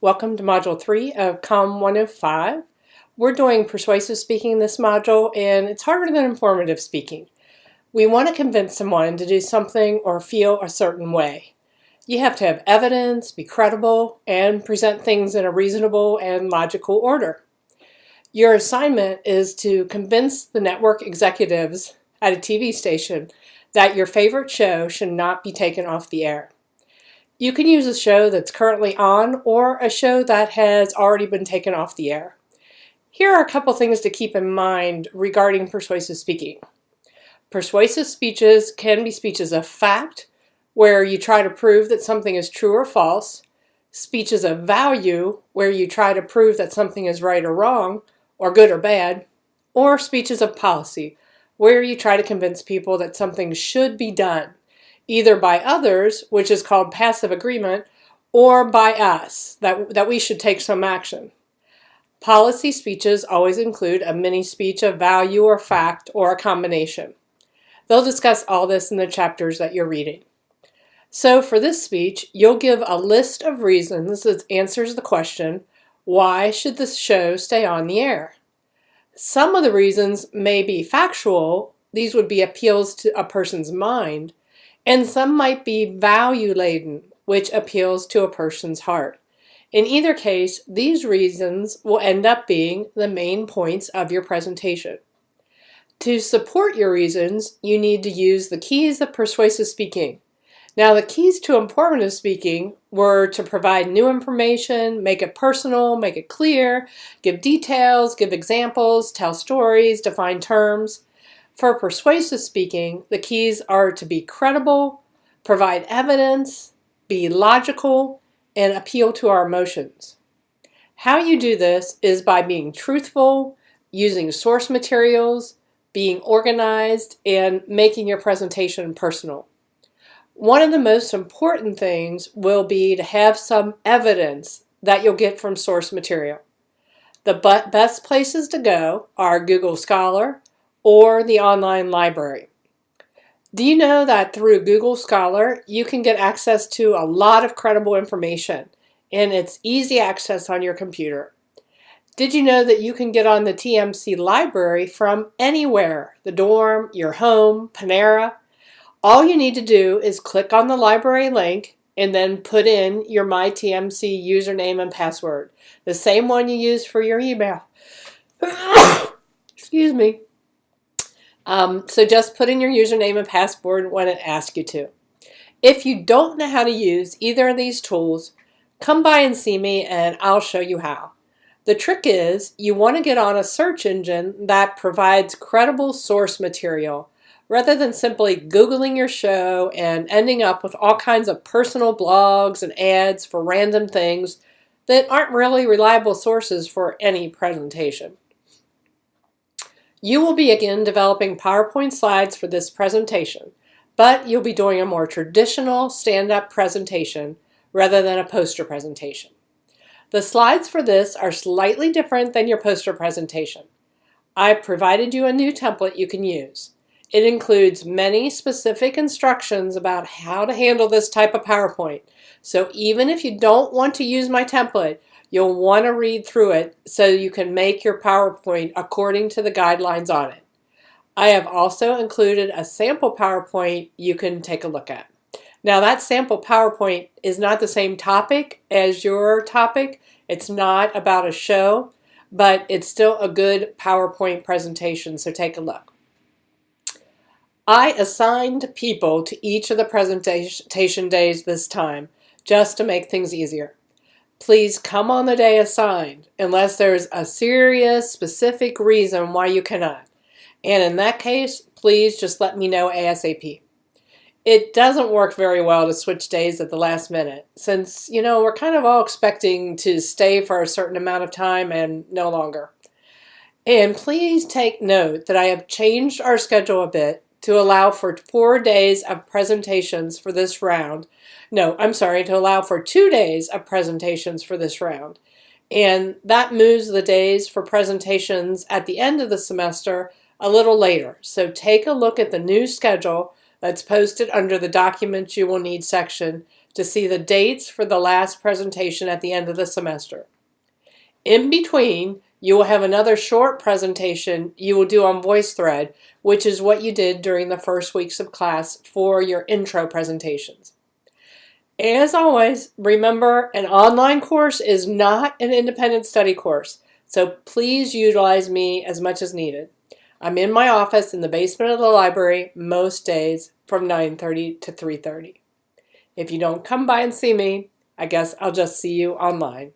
Welcome to Module 3 of COM 105. We're doing persuasive speaking in this module, and it's harder than informative speaking. We want to convince someone to do something or feel a certain way. You have to have evidence, be credible, and present things in a reasonable and logical order. Your assignment is to convince the network executives at a TV station that your favorite show should not be taken off the air. You can use a show that's currently on or a show that has already been taken off the air. Here are a couple things to keep in mind regarding persuasive speaking. Persuasive speeches can be speeches of fact, where you try to prove that something is true or false, speeches of value, where you try to prove that something is right or wrong, or good or bad, or speeches of policy, where you try to convince people that something should be done, either by others, which is called passive agreement, or by us, that we should take some action. Policy speeches always include a mini speech of value or fact or a combination. They'll discuss all this in the chapters that you're reading. So for this speech, you'll give a list of reasons that answers the question, why should this show stay on the air? Some of the reasons may be factual. These would be appeals to a person's mind, and some might be value-laden, which appeals to a person's heart. In either case, these reasons will end up being the main points of your presentation. To support your reasons, you need to use the keys of persuasive speaking. Now, the keys to informative speaking were to provide new information, make it personal, make it clear, give details, give examples, tell stories, define terms. For persuasive speaking, the keys are to be credible, provide evidence, be logical, and appeal to our emotions. How you do this is by being truthful, using source materials, being organized, and making your presentation personal. One of the most important things will be to have some evidence that you'll get from source material. The best places to go are Google Scholar or the online library. Do you know that through Google Scholar, you can get access to a lot of credible information, and it's easy access on your computer? Did you know that you can get on the TMC library from anywhere, the dorm, your home, Panera? All you need to do is click on the library link and then put in your MyTMC username and password, the same one you use for your email. Excuse me. So just put in your username and password when it asks you to. If you don't know how to use either of these tools, come by and see me and I'll show you how. The trick is you want to get on a search engine that provides credible source material, rather than simply Googling your show and ending up with all kinds of personal blogs and ads for random things that aren't really reliable sources for any presentation. You will be again developing PowerPoint slides for this presentation, but you'll be doing a more traditional stand-up presentation rather than a poster presentation. The slides for this are slightly different than your poster presentation. I provided you a new template you can use. It includes many specific instructions about how to handle this type of PowerPoint. So even if you don't want to use my template, you'll want to read through it so you can make your PowerPoint according to the guidelines on it. I have also included a sample PowerPoint you can take a look at. Now that sample PowerPoint is not the same topic as your topic. It's not about a show, but it's still a good PowerPoint presentation, so take a look. I assigned people to each of the presentation days this time, just to make things easier. Please come on the day assigned, unless there's a serious, specific reason why you cannot. And in that case, please just let me know ASAP. It doesn't work very well to switch days at the last minute, since, we're kind of all expecting to stay for a certain amount of time and no longer. And please take note that I have changed our schedule a bit to allow for 4 days of presentations for this round. To allow for 2 days of presentations for this round. And that moves the days for presentations at the end of the semester a little later. So take a look at the new schedule that's posted under the Documents You Will Need section to see the dates for the last presentation at the end of the semester. In between, you will have another short presentation you will do on VoiceThread, which is what you did during the first weeks of class for your intro presentations. As always, remember, an online course is not an independent study course, so please utilize me as much as needed. I'm in my office in the basement of the library most days from 9:30 to 3:30. If you don't come by and see me, I guess I'll just see you online.